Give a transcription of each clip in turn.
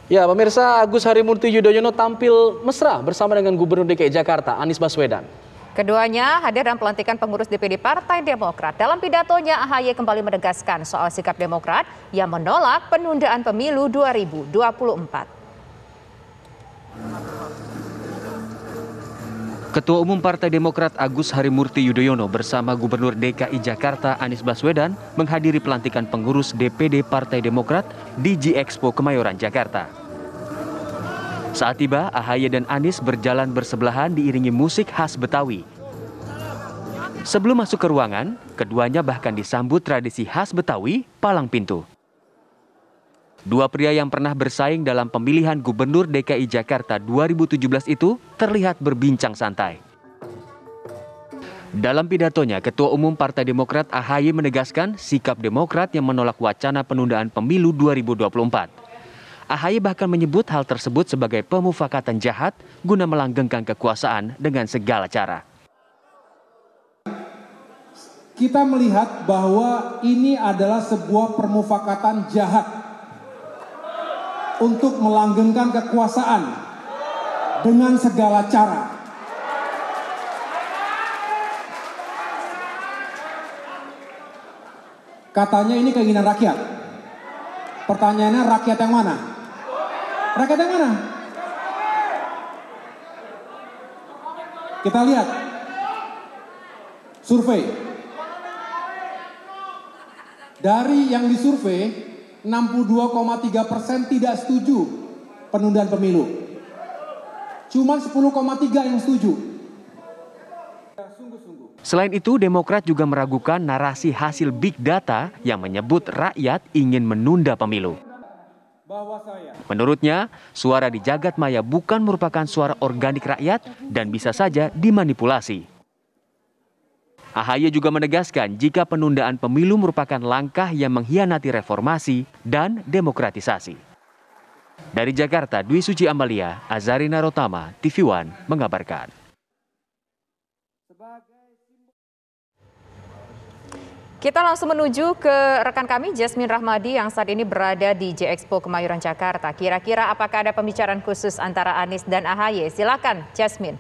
Ya, pemirsa, Agus Harimurti Yudhoyono tampil mesra bersama dengan Gubernur DKI Jakarta, Anies Baswedan. Keduanya hadir dalam pelantikan pengurus DPD Partai Demokrat. Dalam pidatonya, AHY kembali menegaskan soal sikap Demokrat yang menolak penundaan pemilu 2024. Ketua Umum Partai Demokrat Agus Harimurti Yudhoyono bersama Gubernur DKI Jakarta Anies Baswedan menghadiri pelantikan pengurus DPD Partai Demokrat di G-Expo Kemayoran, Jakarta. Saat tiba, AHY dan Anies berjalan bersebelahan diiringi musik khas Betawi. Sebelum masuk ke ruangan, keduanya bahkan disambut tradisi khas Betawi, palang pintu. Dua pria yang pernah bersaing dalam pemilihan Gubernur DKI Jakarta 2017 itu terlihat berbincang santai. Dalam pidatonya, Ketua Umum Partai Demokrat AHY menegaskan sikap Demokrat yang menolak wacana penundaan pemilu 2024. AHY bahkan menyebut hal tersebut sebagai pemufakatan jahat guna melanggengkan kekuasaan dengan segala cara. Kita melihat bahwa ini adalah sebuah permufakatan jahat untuk melanggengkan kekuasaan dengan segala cara. Katanya ini keinginan rakyat. Pertanyaannya, rakyat yang mana? Rakyat yang mana? Kita lihat survei. Dari yang disurvei, 62,3% tidak setuju penundaan pemilu. Cuma 10,3% yang setuju. Selain itu, Demokrat juga meragukan narasi hasil Big Data yang menyebut rakyat ingin menunda pemilu. Menurutnya, suara di jagat maya bukan merupakan suara organik rakyat dan bisa saja dimanipulasi. AHY juga menegaskan jika penundaan pemilu merupakan langkah yang mengkhianati reformasi dan demokratisasi. Dari Jakarta, Dwi Suci Amalia, Azarina Rotama, TV One mengabarkan. Kita langsung menuju ke rekan kami, Jasmine Rahmadi, yang saat ini berada di G-Expo Kemayoran, Jakarta. Kira-kira apakah ada pembicaraan khusus antara Anies dan AHY? Silakan, Jasmine.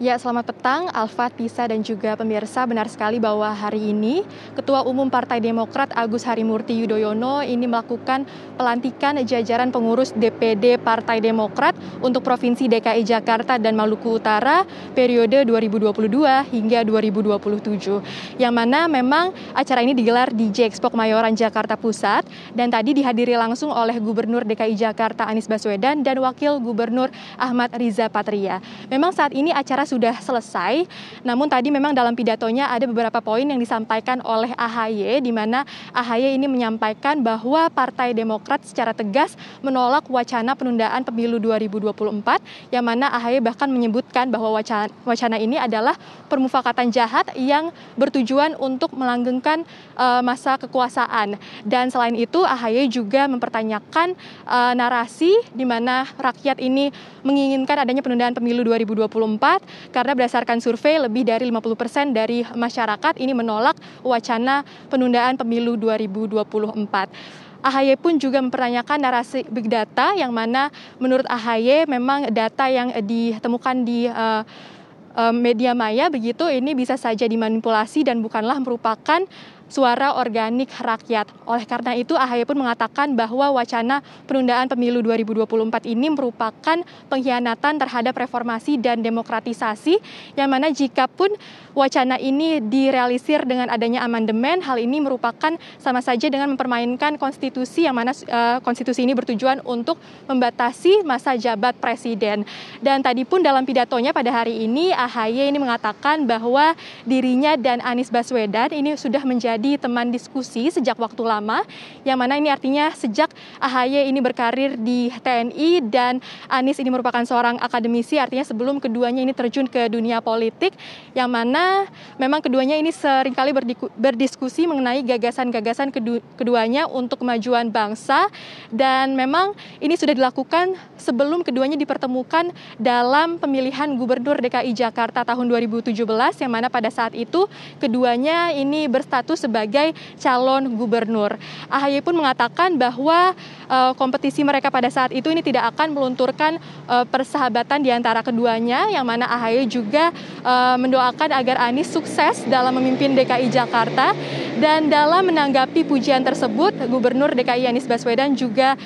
Ya, selamat petang, Alfa, Tisa, dan juga pemirsa. Benar sekali bahwa hari ini Ketua Umum Partai Demokrat Agus Harimurti Yudhoyono ini melakukan pelantikan jajaran pengurus DPD Partai Demokrat untuk Provinsi DKI Jakarta dan Maluku Utara periode 2022 hingga 2027. Yang mana memang acara ini digelar di G-Expo Kemayoran, Jakarta Pusat, dan tadi dihadiri langsung oleh Gubernur DKI Jakarta Anies Baswedan dan Wakil Gubernur Ahmad Riza Patria. Memang saat ini acara sudah selesai, namun tadi memang dalam pidatonya ada beberapa poin yang disampaikan oleh AHY, di mana AHY ini menyampaikan bahwa Partai Demokrat secara tegas menolak wacana penundaan pemilu 2024, yang mana AHY bahkan menyebutkan bahwa wacana ini adalah permufakatan jahat yang bertujuan untuk melanggengkan masa kekuasaan. Dan selain itu, AHY juga mempertanyakan narasi di mana rakyat ini menginginkan adanya penundaan pemilu 2024, karena berdasarkan survei lebih dari 50% dari masyarakat ini menolak wacana penundaan pemilu 2024. AHY pun juga mempertanyakan narasi Big Data, yang mana menurut AHY memang data yang ditemukan di media maya begitu ini bisa saja dimanipulasi dan bukanlah merupakan suara organik rakyat. Oleh karena itu, AHY pun mengatakan bahwa wacana penundaan pemilu 2024 ini merupakan pengkhianatan terhadap reformasi dan demokratisasi, yang mana jika pun wacana ini direalisir dengan adanya amandemen, hal ini merupakan sama saja dengan mempermainkan konstitusi, yang mana konstitusi ini bertujuan untuk membatasi masa jabat presiden. Dan tadi pun dalam pidatonya pada hari ini, AHY ini mengatakan bahwa dirinya dan Anies Baswedan ini sudah menjadi teman diskusi sejak waktu lama, yang mana ini artinya sejak AHY ini berkarir di TNI dan Anies ini merupakan seorang akademisi, artinya sebelum keduanya ini terjun ke dunia politik, yang mana memang keduanya ini seringkali berdiskusi mengenai gagasan-gagasan keduanya untuk kemajuan bangsa, dan memang ini sudah dilakukan sebelum keduanya dipertemukan dalam pemilihan Gubernur DKI Jakarta tahun 2017, yang mana pada saat itu keduanya ini berstatus sebagai calon gubernur. AHY pun mengatakan bahwa kompetisi mereka pada saat itu ini tidak akan melunturkan persahabatan di antara keduanya, yang mana AHY juga mendoakan agar Anies sukses dalam memimpin DKI Jakarta. Dan dalam menanggapi pujian tersebut, Gubernur DKI Anies Baswedan juga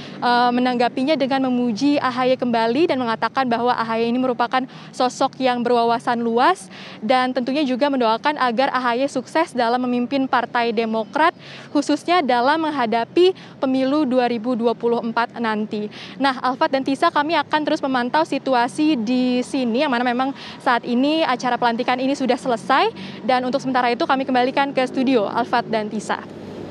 menanggapinya dengan memuji AHY kembali dan mengatakan bahwa AHY ini merupakan sosok yang berwawasan luas dan tentunya juga mendoakan agar AHY sukses dalam memimpin Partai Demokrat, khususnya dalam menghadapi pemilu 2024 nanti. Nah, Alfat dan Tisa, kami akan terus memantau situasi di sini, yang mana memang saat ini acara pelantikan ini sudah selesai, dan untuk sementara itu kami kembalikan ke studio, Alfat dan Tisa.